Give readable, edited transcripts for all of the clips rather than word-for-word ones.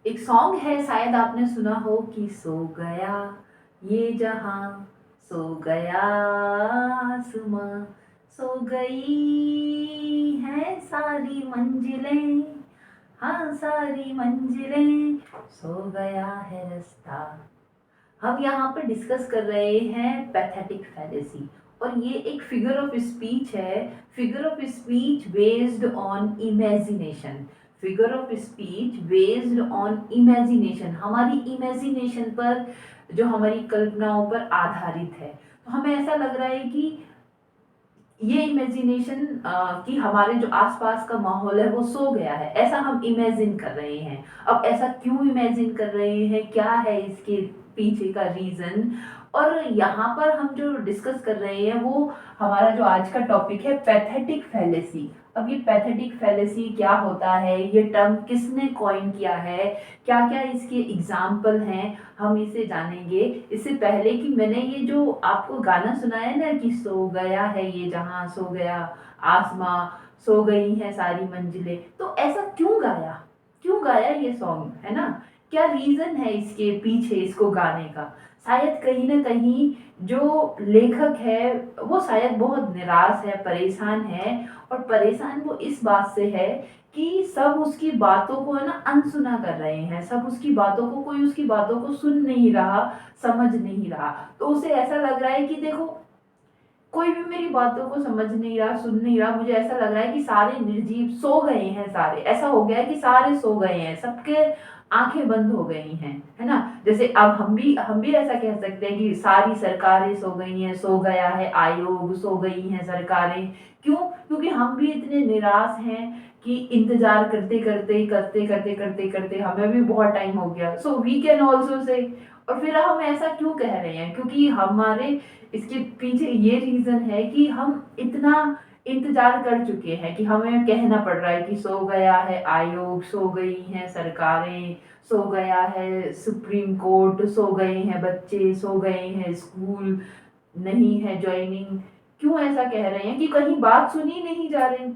एक सॉन्ग है, शायद आपने सुना हो कि सो गया ये जहां, सो गया आसमां, सो गई है सारी मंजिलें, हाँ सारी मंजिलें, सो गया है रास्ता। हम यहाँ पर डिस्कस कर रहे हैं पैथेटिक फैलेसी, और ये एक फिगर ऑफ स्पीच है। Figure of speech based on imagination. Figure of speech based on imagination, हमारी इमेजिनेशन पर, जो हमारी कल्पनाओं पर आधारित है। तो हमें ऐसा लग रहा है कि ये इमेजिनेशन कि हमारे जो आसपास का माहौल है वो सो गया है, ऐसा हम इमेजिन कर रहे हैं। अब ऐसा क्यों इमेजिन कर रहे हैं, क्या है इसके पीछे का रीजन, और यहाँ पर हम जो डिस्कस कर रहे हैं वो हमारा जो आज का टॉपिक है पैथेटिक फैलेसी। अब ये पैथेटिक फैलेसी क्या होता है, ये टर्म किसने कॉइन किया है, क्या क्या इसके एग्जाम्पल हैं, हम इसे जानेंगे। इससे पहले कि मैंने ये जो आपको गाना सुनाया ना कि सो गया है ये जहां, सो गया आसमां, सो गई है सारी मंजिलें, तो ऐसा क्यों गाया, क्यों गाया ये सॉन्ग, है ना? क्या रीजन है इसके पीछे इसको गाने का? शायद कहीं ना कहीं जो लेखक है वो शायद बहुत निराश है, परेशान है, और परेशान वो इस बात से है कि सब उसकी बातों को है ना अनसुना कर रहे हैं, सब उसकी बातों को, कोई उसकी बातों को सुन नहीं रहा, समझ नहीं रहा। तो उसे ऐसा लग रहा है कि देखो, कोई भी मेरी बातों को समझ नहीं रहा, सुन नहीं रहा, मुझे ऐसा लग रहा है कि सारे निर्जीव सो गए हैं, सारे, ऐसा हो गया है कि सारे सो गए हैं, सबके आंखें बंद हो गई हैं, है ना? जैसे अब हम भी ऐसा कह सकते हैं कि सारी सरकारें सो गई हैं, सो गया है आयोग, सो गई हैं सरकारें। क्यों? क्योंकि हम भी इतने निराश हैं कि इंतजार करते करते करते करते करते करते हमें भी बहुत टाइम हो गया, so we can also say. और फिर हम ऐसा क्यों कह रहे हैं? क्योंकि हमारे इसके पीछे ये रीजन है कि हम इतना इंतजार कर चुके हैं कि हमें कहना पड़ रहा है कि सो गया है आयोग, सो गई हैं सरकारें, सो गया है सुप्रीम कोर्ट, सो गए हैं बच्चे, सो गए हैं स्कूल, नहीं है ज्वाइनिंग। क्यों ऐसा कह रहे हैं? कि कहीं बात सुनी नहीं जा रही,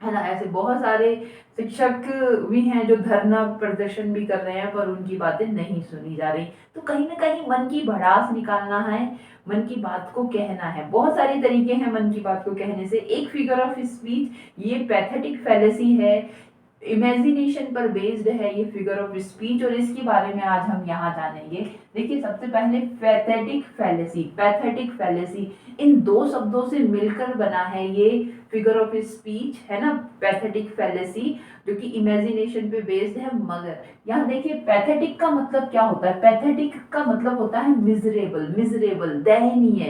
है ना? ऐसे बहुत सारे शिक्षक भी हैं जो धरना प्रदर्शन भी कर रहे हैं, पर उनकी बातें नहीं सुनी जा रही। तो कहीं ना कहीं मन की भड़ास निकालना है, मन की बात को कहना है। बहुत सारे तरीके हैं मन की बात को कहने से। एक फिगर ऑफ स्पीच ये पैथेटिक फैलेसी है, इमेजिनेशन पर बेस्ड है ये फिगर ऑफ स्पीच, और इसके बारे में आज हम यहाँ जानेंगे। देखिए, सबसे पहले पैथेटिक फैलेसी। पैथेटिक फैलेसी इन दो शब्दों से मिलकर बना है ये फिगर ऑफ स्पीच, है ना? पैथेटिक फैलेसी जो कि इमेजिनेशन पे बेस्ड है। मगर यहाँ देखिए, पैथेटिक का मतलब क्या होता है? पैथेटिक का मतलब होता है मिजरेबल, मिजरेबल, दयनीय,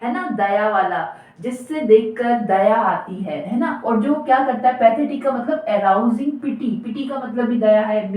है ना? दया वाला, जिससे देखकर दया आती है ना? और जो क्या करता है, पैथेटिक का मतलब अराउजिंग पिटी, पिटी का मतलब भी दया है,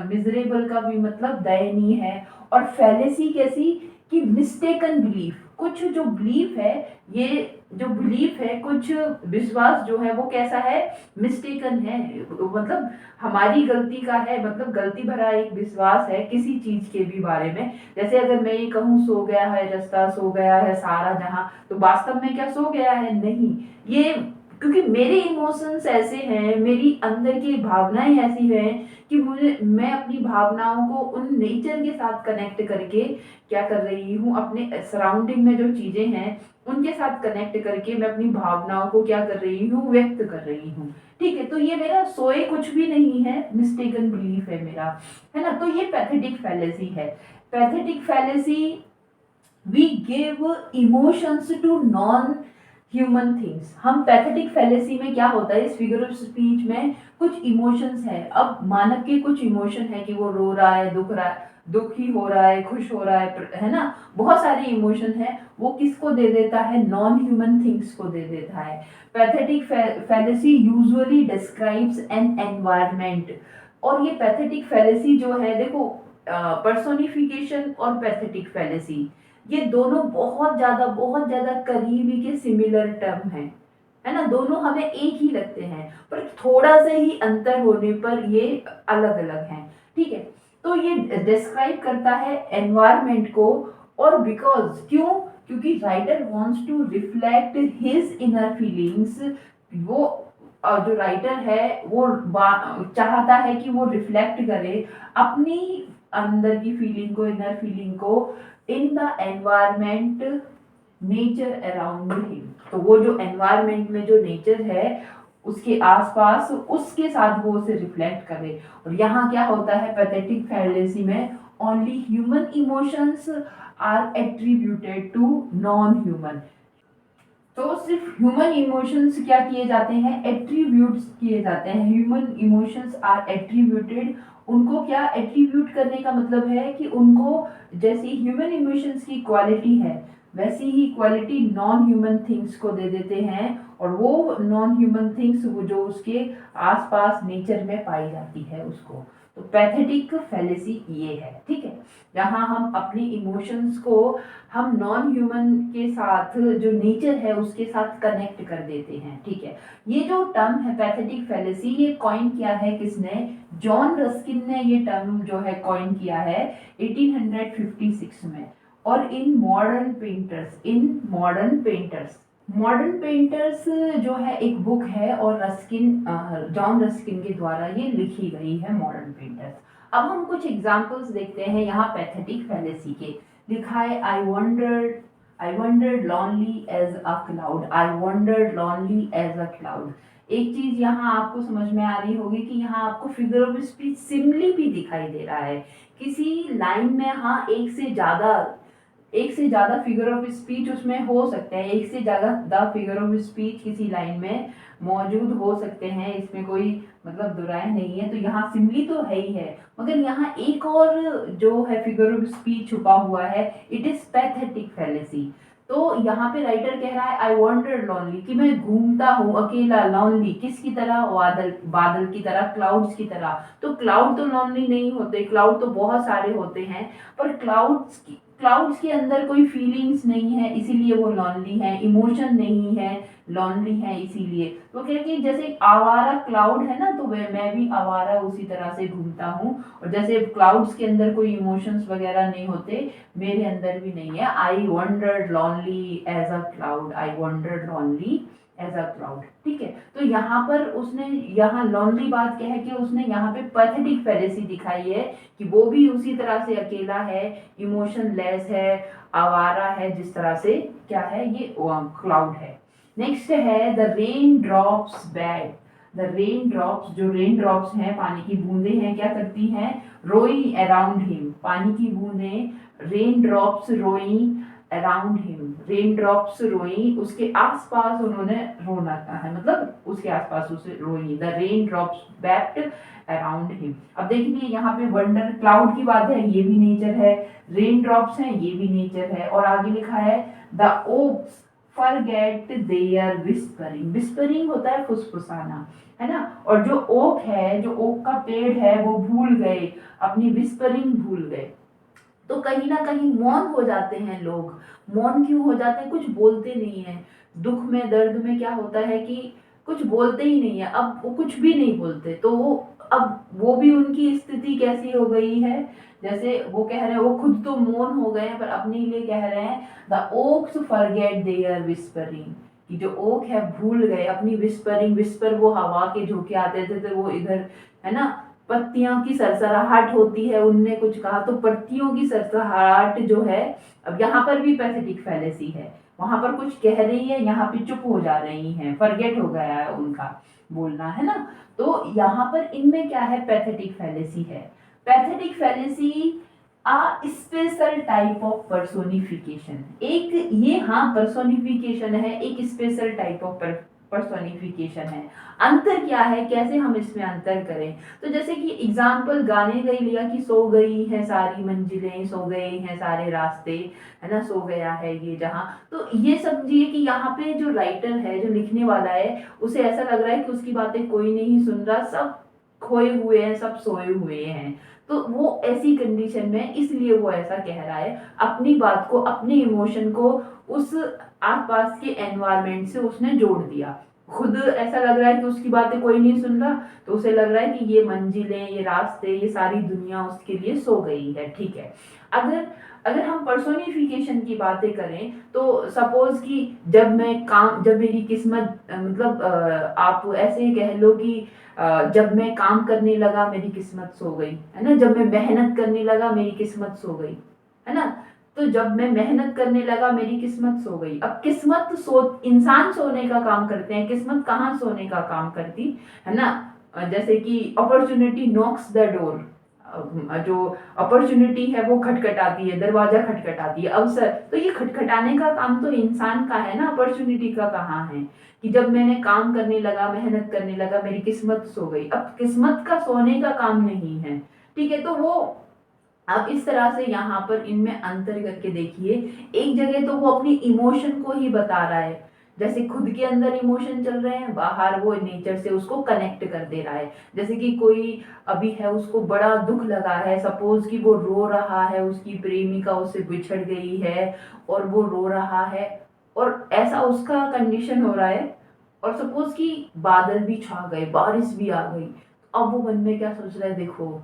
मिजरेबल का भी मतलब दयनीय है। और फैलेसी कैसी? कि मिस्टेकन बिलीफ, कुछ जो बिलीफ है, ये जो बिलीफ है, कुछ विश्वास जो है वो कैसा है? मिस्टेकन है, मतलब हमारी गलती का है, मतलब गलती भरा एक विश्वास है किसी चीज के भी बारे में। जैसे अगर मैं ये कहूँ सो गया है रास्ता, सो गया है सारा जहां, तो वास्तव में क्या सो गया है? नहीं। ये क्योंकि मेरे इमोशंस ऐसे हैं, मेरी अंदर की भावनाएं ऐसी हैं कि मैं अपनी भावनाओं को उन नेचर के साथ कनेक्ट करके क्या कर रही हूँ, अपने सराउंडिंग में जो चीजें हैं उनके साथ कनेक्ट करके मैं अपनी भावनाओं को क्या कर रही हूँ, व्यक्त कर रही हूँ। ठीक है, तो ये मेरा सोए कुछ भी नहीं है, मिस्टेकन बिलीफ है मेरा, है ना? तो ये पैथेटिक फैलेसी है। Pathetic fallacy, we give emotions to non human things. हम पैथेटिक फैलेसी में क्या होता है, इस फिगर ऑफ स्पीच में कुछ इमोशंस है। अब मानव के कुछ इमोशन है कि वो रो रहा है, दुख रहा है, दुखी हो रहा है, खुश हो रहा है ना? बहुत सारे इमोशन है, वो किसको दे देता है? नॉन ह्यूमन थिंग्स को दे देता है। Pathetic fallacy usually describes an environment. और ये पैथेटिक फैलेसी जो है, देखो, पर्सोनिफिकेशन और पैथेटिक फैलेसी, ये दोनों बहुत ज्यादा करीबी के सिमिलर टर्म है ना? दोनों हमें एक ही लगते हैं, पर थोड़ा सा ही अंतर होने पर ये अलग अलग हैं। ठीक है, तो ये डिस्क्राइब करता है एनवायरमेंट को। और बिकॉज क्यों? क्योंकि writer wants to reflect his inner feelings. वो जो राइटर है वो चाहता है कि वो रिफ्लेक्ट करे अपनी अंदर की फीलिंग को, इनर फीलिंग को in the environment, nature around him. तो वो जो एनवायरमेंट में जो नेचर है उसके आसपास, उसके साथ वो उसे रिफ्लेक्ट करे। और यहाँ क्या होता है पैथेटिक फैलेसी में, only human emotions are attributed to non human. तो सिर्फ ह्यूमन इमोशंस क्या किए जाते हैं, एट्रीब्यूट्स किए जाते हैं। ह्यूमन इमोशंस आर एट्रीब्यूटेड, उनको क्या एट्रीब्यूट करने का मतलब है कि उनको जैसी ह्यूमन इमोशंस की क्वालिटी है वैसी ही क्वालिटी नॉन ह्यूमन थिंग्स को दे देते हैं। और वो नॉन ह्यूमन थिंग्स वो जो उसके आसपास नेचर में पाई जाती है उसको। तो पैथेटिक फैलेसी ये है, ठीक है, जहाँ हम अपने इमोशंस को हम नॉन ह्यूमन के साथ जो नेचर है उसके साथ कनेक्ट कर देते हैं, ठीक है। ये जो टर्म है पैथेटिक फैलेसी, ये कॉइन किया है किसने, जॉन रस्किन ने ये टर्म जो है कॉइन किया है 1856 में। और इन मॉडर्न पेंटर्स जो है एक बुक है और जॉन रस्किन के द्वारा ये लिखी गई है मॉडर्न पेंटर्स। अब हम कुछ एग्जांपल्स देखते हैं यहाँ पैथेटिक फैलेसी के। लिखा है I wondered lonely as a cloud, I wondered lonely as a cloud। एक चीज यहाँ आपको समझ में आ रही होगी कि यहाँ आपको फिगर ऑफ स्पीच सिमिली भी दिखाई दे रहा है। किसी लाइन में हाँ एक से ज्यादा फिगर ऑफ स्पीच उसमें हो सकते हैं, एक से ज्यादा फिगर ऑफ स्पीच किसी लाइन में मौजूद हो सकते हैं, इसमें कोई मतलब दुराय नहीं है। तो यहाँ सिमिली तो है ही है, मगर यहाँ एक और जो है फिगर ऑफ स्पीच छुपा हुआ है, इट इज पैथेटिक फैलेसी। तो यहाँ पे राइटर कह रहा है आई वॉन्डर लॉनली, कि मैं घूमता हूँ अकेला, लॉनली किसकी तरह, बादल की तरह, क्लाउड्स की तरह। तो क्लाउड तो लॉनली नहीं होते, क्लाउड तो बहुत सारे होते हैं, पर क्लाउड्स के अंदर कोई फीलिंग्स नहीं है इसीलिए वो लॉनली है, इमोशन नहीं है, लॉनली है इसीलिए। तो कह कि जैसे आवारा क्लाउड है ना, तो मैं भी आवारा उसी तरह से घूमता हूँ। और जैसे क्लाउड्स के अंदर कोई इमोशंस वगैरह नहीं होते, मेरे अंदर भी नहीं है। I wandered lonely as a cloud, I wandered lonely as a cloud, ठीक है। तो यहाँ पर उसने यहाँ लॉनली बात क्या है कि उसने यहाँ पे पैथेटिक फैलेसी दिखाई है कि वो भी उसी तरह से अकेला है, इमोशन लेस है, आवारा है, जिस तरह से क्या है ये क्लाउड है। नेक्स्ट है the rain drops bad. The rain drops, जो रेन ड्रॉप्स हैं, पानी की बूंदें हैं, क्या करती हैं, रोइंग अराउंड हिम। पानी की बूंदें, rain drops rowing around him, rain drops rowing, उसके आसपास उन्होंने रोना है, मतलब उसके आसपास उसे rowing. The rain drops wept around him. अब देखिए यहाँ पे वंडर क्लाउड की बात है, ये भी नेचर है, रेन ड्रॉप्स हैं, ये भी नेचर है। और आगे लिखा है the oaks forget their whispering. Whispering होता है फुसफुसाना, है ना। और जो ओक है, जो ओक का पेड़ है, वो भूल गए, अपनी विस्परिंग भूल गए। तो कहीं ना कहीं मौन हो जाते हैं लोग। मौन क्यों हो जाते हैं, कुछ बोलते नहीं है। दुख में, दर्द में क्या होता है कि कुछ बोलते ही नहीं है, अब वो कुछ भी नहीं बोलते। तो अब वो भी उनकी स्थिति कैसी हो गई है, जैसे वो कह रहे हैं, वो खुद तो मौन हो गए हैं पर अपने लिए कह रहे हैं the oaks forget their whispering, कि जो ओक है भूल गए अपनी विस्परिंग। विस्पर वो हवा के झोंके आते थे, तो वो इधर, है ना, पत्तियों की सरसराहट होती है, उनने कुछ कहा तो पत्तियों की सरसराहट जो है। अब यहाँ पर भी पैथेटिक फैलेसी है, वहां पर कुछ कह रही है, यहाँ पे चुप हो जा रही हैं, फॉरगेट हो गया है उनका बोलना, है ना। तो यहाँ पर इनमें क्या है, पैथेटिक फैलेसी है। Pathetic fallacy a special type of personification, एक ये हाँ पर्सोनिफिकेशन है, एक स्पेशल टाइप ऑफ पर्सोनिफिकेशन है। अंतर क्या है, कैसे हम इसमें अंतर करें, तो जैसे कि एग्जाम्पल गाने का ही लिया कि सो गई हैं सारी मंजिलें, सो गए हैं सारे रास्ते, है ना, सो गया है ये जहां। तो ये समझिए कि यहाँ पे जो राइटर है, जो लिखने वाला है, उसे ऐसा लग रहा है कि उसकी बातें कोई नहीं सुन रहा, सब खोए हुए हैं, सब सोए हुए हैं। तो वो ऐसी कंडीशन में, इसलिए वो ऐसा कह रहा है, अपनी बात को, अपने इमोशन को उस आसपास के एनवायरनमेंट से उसने जोड़ दिया। खुद ऐसा लग रहा है कि उसकी बातें कोई नहीं सुन रहा, तो उसे लग रहा है कि ये मंजिलें, ये रास्ते, ये सारी दुनिया उसके लिए सो गई है, ठीक है। अगर अगर हम पर्सोनिफिकेशन की बातें करें, तो सपोज कि जब मेरी किस्मत मतलब आप ऐसे ही कह लो कि जब मैं काम करने लगा मेरी किस्मत सो गई, है ना? जब मैं मेहनत करने लगा मेरी किस्मत सो गई, है ना? तो जब मैं मेहनत करने लगा मेरी किस्मत सो गई। अब किस्मत सो इंसान सोने का काम करते हैं, किस्मत कहाँ सोने का काम करती, है ना? जैसे कि अपॉर्चुनिटी नॉक्स द डोर, जो अपॉर्चुनिटी है वो खटखटाती है, दरवाजा खटखटाती है, अवसर। तो ये खटखटाने का काम तो इंसान का है ना, अपॉर्चुनिटी का कहाँ है? कि जब मैंने काम करने लगा, मेहनत करने लगा, मेरी किस्मत सो गई। अब किस्मत का सोने का काम नहीं है, ठीक है? तो वो आप इस तरह से यहाँ पर इनमें अंतर करके देखिए। एक जगह तो वो अपनी इमोशन को ही बता रहा है, जैसे खुद के अंदर इमोशन चल रहे हैं, बाहर वो नेचर से उसको कनेक्ट कर दे रहा है। जैसे कि कोई अभी है, उसको बड़ा दुख लगा है, सपोज कि वो रो रहा है, उसकी प्रेमिका उससे बिछड़ गई है और वो रो रहा है, और ऐसा उसका कंडीशन हो रहा है, और सपोज कि बादल भी छा गए, बारिश भी आ गई। अब वो मन में क्या सोच रहा है, देखो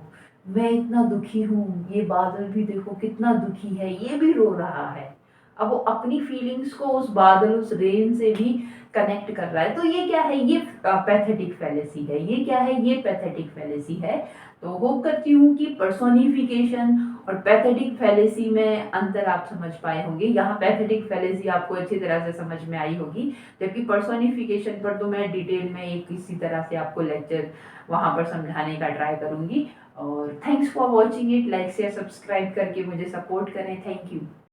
मैं इतना दुखी हूँ, ये बादल भी देखो कितना दुखी है, ये भी रो रहा है। अब वो अपनी फीलिंग्स को उस बादल, उस रेन से भी कनेक्ट कर रहा है। तो ये क्या है, ये पैथेटिक फैलेसी है। ये क्या है, ये पैथेटिक फैलेसी है। तो होप करती हूँ कि पर्सोनिफिकेशन और पैथेटिक फैलेसी में अंतर आप समझ पाए होंगे। यहाँ पैथेटिक फैलेसी आपको अच्छी तरह से समझ में आई होगी, जबकि पर्सोनिफिकेशन पर तो मैं डिटेल में एक इसी तरह से आपको लेक्चर वहां पर समझाने का ट्राई करूंगी। और thanks for watching it. Like share subscribe करके मुझे सपोर्ट करें। Thank you.